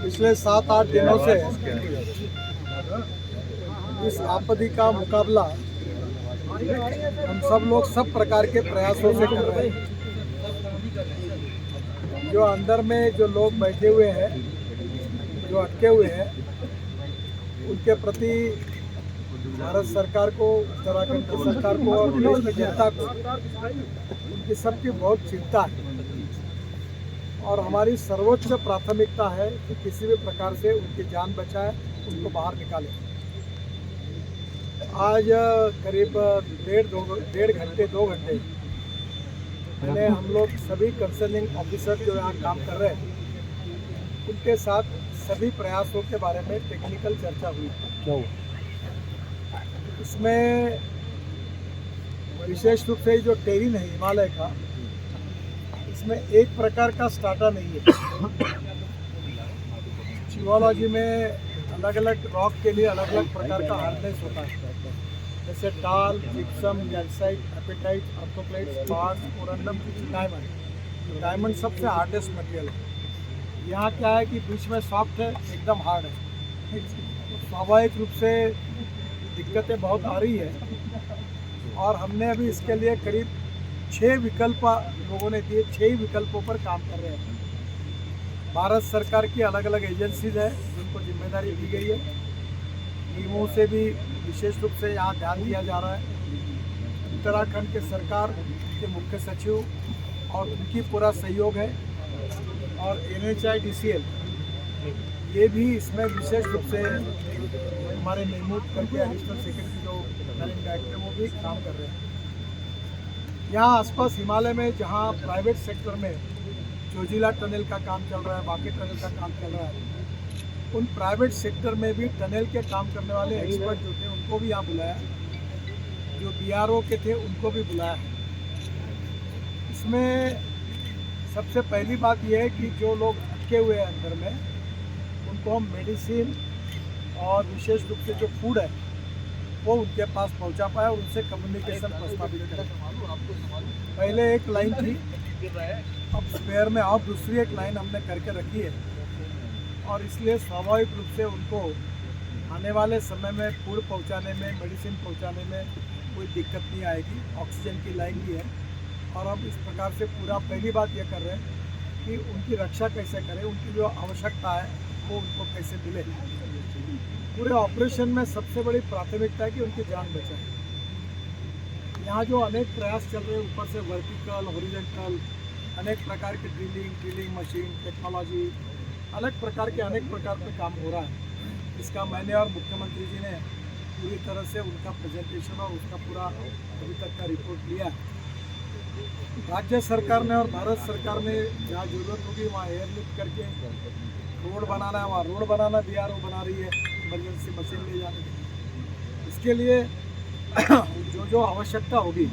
पिछले 7-8 दिनों से इस आपत्ति का मुकाबला हम सब लोग सब प्रकार के प्रयासों से कर रहे हैं। जो अंदर में जो लोग बैठे हुए हैं, जो अटके हुए हैं, उनके प्रति भारत सरकार को, उत्तराखंड की सरकार को और देश की जनता को उनकी सबकी बहुत चिंता है और हमारी सर्वोच्च प्राथमिकता है कि किसी भी प्रकार से उनकी जान बचाए, उनको बाहर निकालें। आज करीब 2 घंटे मैंने हम लोग सभी कंसर्निंग ऑफिसर जो यहाँ काम कर रहे हैं उनके साथ सभी प्रयासों के बारे में टेक्निकल चर्चा हुई। इसमें विशेष रूप से जो टेरिन है हिमालय का, इसमें एक प्रकार का स्टार्टा नहीं है। जियोलॉजी में अलग अलग रॉक के लिए अलग अलग प्रकार का हार्डनेस होता है, जैसे talc, gypsum, calcite, apatite, orthoclase, spars, corundum, diamond. Diamond सबसे हार्डेस्ट मटेरियल है। यहाँ क्या है कि बीच में सॉफ्ट है, एकदम हार्ड है। तो स्वाभाविक रूप से दिक्कतें बहुत आ रही है और हमने अभी इसके लिए करीब 6 विकल्प लोगों ने दिए। 6 विकल्पों पर काम कर रहे हैं। भारत सरकार की अलग अलग एजेंसीज है जिनको जिम्मेदारी दी गई है। टीमों से भी विशेष रूप से यहाँ ध्यान दिया जा रहा है। उत्तराखंड के सरकार के मुख्य सचिव और उनकी पूरा सहयोग है और NHIDCL ये भी इसमें विशेष रूप से हमारे महमूद करके एडिशनल सेक्रेटरी जो मैनेजिंग डायरेक्टर वो भी काम कर रहे हैं। यहाँ आसपास हिमालय में जहाँ प्राइवेट सेक्टर में जोजिला टनल का काम चल रहा है, बाकी टनल का काम चल रहा है, उन प्राइवेट सेक्टर में भी टनल के काम करने वाले एक्सपर्ट जो थे उनको भी यहाँ बुलाया। जो BRO के थे उनको भी बुलाया है। इसमें सबसे पहली बात यह है कि जो लोग अटके हुए हैं अंदर में, उनको हम मेडिसिन और विशेष रूप से जो फूड है वो उनके पास पहुंचा पाए और उनसे कम्युनिकेशन प्रस्तावित करें। पहले एक लाइन थी, अब स्पेयर में और दूसरी एक लाइन हमने करके रखी है और इसलिए स्वाभाविक रूप से उनको आने वाले समय में फूड पहुंचाने में, मेडिसिन पहुंचाने में कोई दिक्कत नहीं आएगी। ऑक्सीजन की लाइन भी है और हम इस प्रकार से पूरा पहली बात यह कर रहे हैं कि उनकी रक्षा कैसे करें, उनकी जो आवश्यकता है वो उनको कैसे मिले। पूरे ऑपरेशन में सबसे बड़ी प्राथमिकता है कि उनकी जान बचाए। यहाँ जो अनेक प्रयास चल रहे हैं, ऊपर से वर्टिकल, हॉरिजॉन्टल, अनेक प्रकार के ड्रिलिंग मशीन, टेक्नोलॉजी, अलग प्रकार के अनेक प्रकार पे काम हो रहा है। इसका मैंने और मुख्यमंत्री जी ने पूरी तरह से उनका प्रेजेंटेशन और उसका पूरा अभी तक का रिपोर्ट लिया है। राज्य सरकार ने और भारत सरकार ने जहाँ जरूरत होगी वहाँ एयरलिफ्ट करके रोड बनाना है, वहाँ रोड बनाना BRO बना रही है इमरजेंसी मशीन ले जाने के लिए। इसके लिए जो आवश्यकता होगी,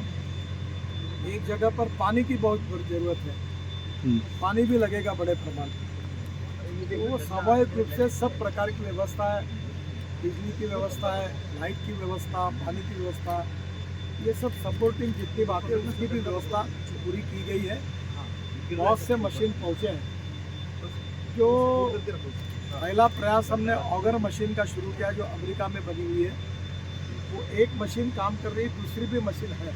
एक जगह पर पानी की बहुत ज़रूरत है, पानी भी लगेगा बड़े प्रमाण में। वो स्वाभाविक रूप से सब प्रकार की व्यवस्था है, बिजली की व्यवस्था है, लाइट की व्यवस्था, पानी की व्यवस्था, ये सब सपोर्टिंग जितनी बातें उसकी भी व्यवस्था पूरी की गई है। बहुत से मशीन पहुँचे हैं। जो पहला प्रयास हमने ऑगर मशीन का शुरू किया जो अमेरिका में बनी हुई है, वो एक मशीन काम कर रही है, दूसरी भी मशीन है,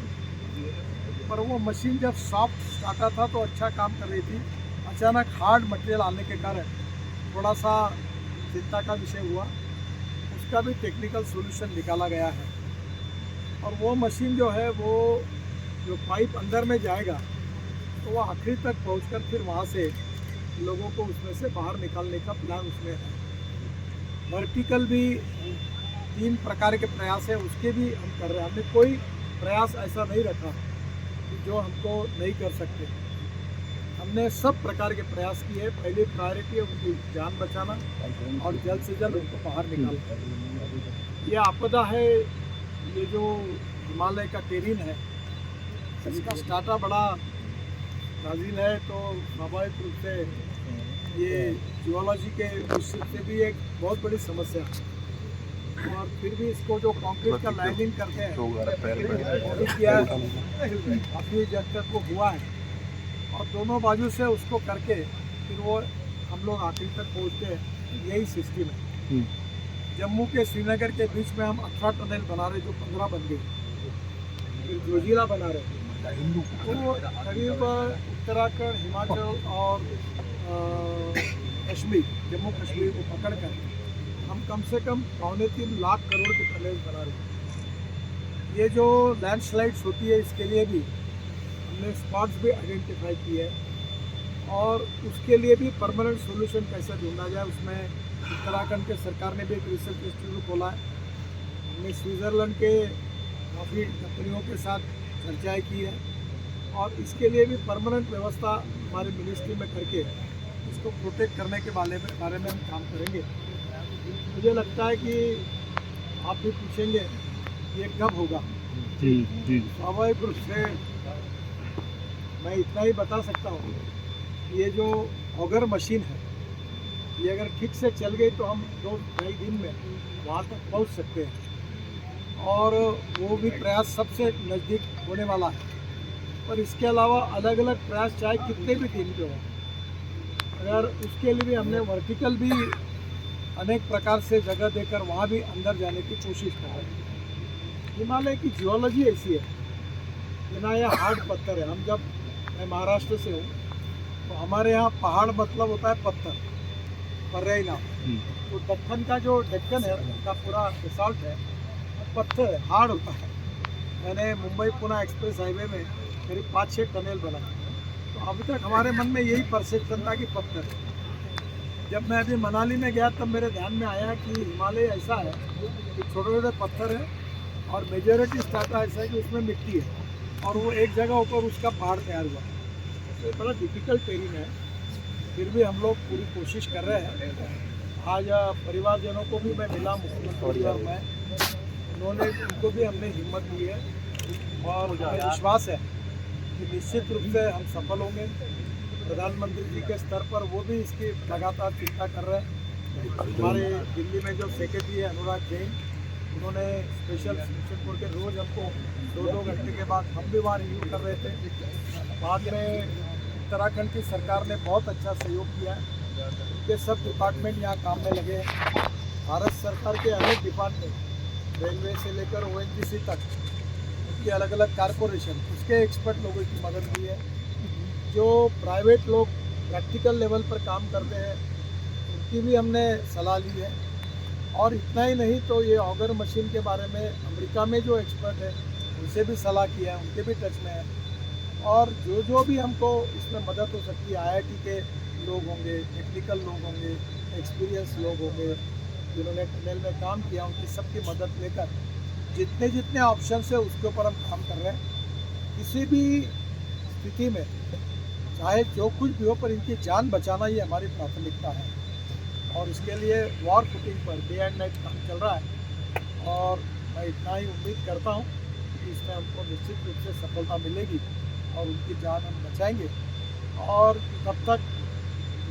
पर वो मशीन जब सॉफ्ट स्टार्टा था तो अच्छा काम कर रही थी। अचानक हार्ड मटेरियल आने के कारण थोड़ा सा चिंता का विषय हुआ। उसका भी टेक्निकल सॉल्यूशन निकाला गया है और वो मशीन जो है, वो जो पाइप अंदर में जाएगा तो वो आखिरी तक पहुंचकर फिर वहाँ से लोगों को उसमें से बाहर निकालने का प्लान उसमें है। वर्टिकल भी 3 प्रकार के प्रयास है, उसके भी हम कर रहे हैं। हमने कोई प्रयास ऐसा नहीं रखा कि जो हमको नहीं कर सकते। हमने सब प्रकार के प्रयास किए। पहली प्रायोरिटी है उनकी जान बचाना और जल्द से जल्द उनको बाहर निकालना। ये आपदा है, ये जो हिमालय का टेरिन है, इसका स्टार्टा बड़ा नाज़िल है, तो स्वाभाविक रूप से ये जियोलॉजी के दृष्टि से भी एक बहुत बड़ी समस्या है। और फिर भी इसको जो कंक्रीट का लाइनिंग करते हैं वो भी किया है, काफ़ी जब तक वो हुआ है और दोनों बाजू से उसको करके फिर वो हम लोग आखिर तक पहुँचते हैं। यही सिस्टम है। जम्मू के श्रीनगर के बीच में हम 18 टनल बना रहे, जो 15 बन गई, फिर जोजिला बना रहे। तो करीब उत्तराखंड, हिमाचल और कश्मीर, जम्मू कश्मीर को पकड़ कर हम कम से कम 2.25 लाख करोड़ के टनल बना रहे हैं। ये जो लैंडस्लाइड्स होती है, इसके लिए भी हमने स्पॉट्स भी आइडेंटिफाई किए हैं और उसके लिए भी परमानेंट सोल्यूशन कैसे ढूंढा जाए, उसमें उत्तराखंड के सरकार ने भी एक रिसर्च इंस्टीट्यूट खोला है। हमने स्विट्ज़रलैंड के काफ़ी कंपनियों के साथ चर्चाएँ की है और इसके लिए भी परमानेंट व्यवस्था हमारे मिनिस्ट्री में करके इसको प्रोटेक्ट करने के बारे में हम काम करेंगे। मुझे लगता है कि आप भी पूछेंगे ये कब होगा। जी। स्वाभाविक रूप से मैं इतना ही बता सकता हूँ, ये जो ऑगर मशीन है, ये अगर ठीक से चल गई तो हम 2-2.5 दिन में वहाँ तक पहुँच सकते हैं और वो भी प्रयास सबसे नज़दीक होने वाला है। और इसके अलावा अलग अलग प्रयास चाहे कितने भी दिन के हों, अगर उसके लिए भी हमने वर्टिकल भी अनेक प्रकार से जगह देकर वहाँ भी अंदर जाने की कोशिश कर रहे हैं। हिमालय की जियोलॉजी ऐसी है कि ना ये हार्ड पत्थर है। मैं महाराष्ट्र से हूँ, तो हमारे यहाँ पहाड़ मतलब होता है पत्थर, पर्याय नाम। तो दक्कन का जो डेक्कन है उनका पूरा बेसाल्ट है, पत्थर है, हार्ड होता है। मैंने मुंबई पुणे एक्सप्रेस हाईवे में करीब 5-6 टनल बनाए, तो अभी तक हमारे मन में यही परसेप्शन था कि पत्थर है। जब मैं अभी मनाली में गया तब मेरे ध्यान में आया कि हिमालय ऐसा है कि छोटे छोटे पत्थर है और मेजॉरिटी स्टार्टा ऐसा है कि उसमें मिट्टी है और वो एक जगह ऊपर उसका पहाड़ तैयार हुआ। तो ये बड़ा डिफिकल्ट टेरिन है, फिर भी हम लोग पूरी कोशिश कर रहे हैं। आज परिवारजनों को भी मैं मिला, मुख्यमंत्री और मैं, उनको भी हमने हिम्मत दी है और मुझे विश्वास है कि निश्चित रूप से हम सफल होंगे। प्रधानमंत्री जी के स्तर पर वो भी इसकी लगातार चिंता कर रहे हैं। हमारे दिल्ली में जो सेक्रेटरी है अनुराग जैन, उन्होंने स्पेशल सेक्शन खोल के रोज़ हमको 2-2 घंटे के बाद हम भी वहाँ रिव्यू कर रहे थे। बाद में उत्तराखंड की सरकार ने बहुत अच्छा सहयोग किया है, उनके सब डिपार्टमेंट यहाँ काम में लगे हैं। भारत सरकार के अनेक डिपार्टमेंट, रेलवे से लेकर ONGC तक, उनकी अलग अलग कारपोरेशन, उसके एक्सपर्ट लोगों की मदद ली है। जो प्राइवेट लोग प्रैक्टिकल लेवल पर काम करते हैं, उनकी भी हमने सलाह ली है। और इतना ही नहीं, तो ये ऑगर मशीन के बारे में अमेरिका में जो एक्सपर्ट है उनसे भी सलाह किया है, उनके भी टच में है। और जो भी हमको इसमें मदद हो सकती है, IIT के लोग होंगे, टेक्निकल लोग होंगे, एक्सपीरियंस लोग होंगे, जिन्होंने टनल में काम किया, उनकी सबकी मदद लेकर जितने ऑप्शन है उसके ऊपर हम काम कर रहे हैं। किसी भी स्थिति में चाहे जो कुछ भी हो, पर इनकी जान बचाना ही हमारी प्राथमिकता है और इसके लिए war footing per day and night काम चल रहा है। और मैं इतना ही उम्मीद करता हूँ कि इसमें हमको निश्चित रूप से सफलता मिलेगी और उनकी जान हम बचाएंगे। और तब तक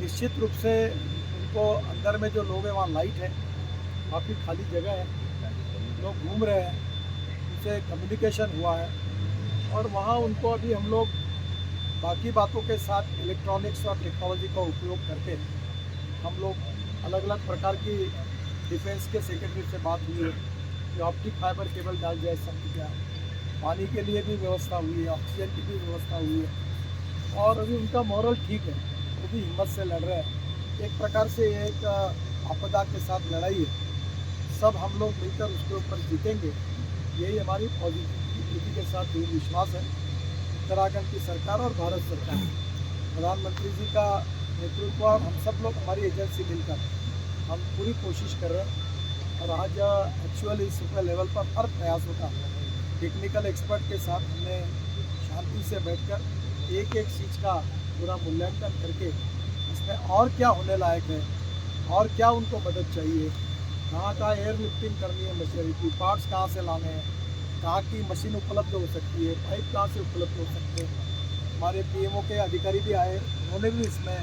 निश्चित रूप से उनको अंदर में जो लोग हैं, वहाँ लाइट है, काफ़ी खाली जगह है, लोग घूम रहे हैं, उनसे कम्युनिकेशन हुआ है और वहाँ उनको अभी हम लोग बाकी बातों के साथ इलेक्ट्रॉनिक्स और टेक्नोलॉजी का उपयोग करके हम लोग अलग अलग प्रकार की डिफेंस के सेक्रेटरी से बात हुई है कि ऑप्टिक फाइबर केबल डाल जाए सब क्या, पानी के लिए भी व्यवस्था हुई है, ऑक्सीजन की भी व्यवस्था हुई है और अभी उनका मॉरल ठीक है, वो भी हिम्मत से लड़ रहे हैं। एक प्रकार से एक आपदा के साथ लड़ाई है, सब हम लोग मिलकर उसके ऊपर जीतेंगे, यही हमारी पॉजिटिविटी के साथ ये विश्वास है। उत्तराखंड की सरकार और भारत सरकार, प्रधानमंत्री जी का नेतृत्व और हम सब लोग, हमारी एजेंसी मिलकर हम पूरी कोशिश कर रहे हैं। और आज एक्चुअली सुपर लेवल पर हर प्रयासों का टेक्निकल एक्सपर्ट के साथ हमने शांति से बैठकर एक चीज़ का पूरा मूल्यांकन करके इसमें और क्या होने लायक है और क्या उनको मदद चाहिए, कहाँ एयर लिफ्टिंग करनी है, मशीनरी की पार्ट्स कहाँ से लाने हैं, कहाँ की मशीन उपलब्ध हो सकती है, पाइप कहाँ से उपलब्ध हो सकते हैं। हमारे PMO के अधिकारी भी आए, उन्होंने भी इसमें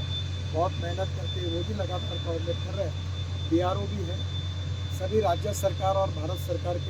बहुत मेहनत करके वो भी लगातार कोऑर्डिनेट कर रहे हैं। BRO भी है, सभी राज्य सरकार और भारत सरकार के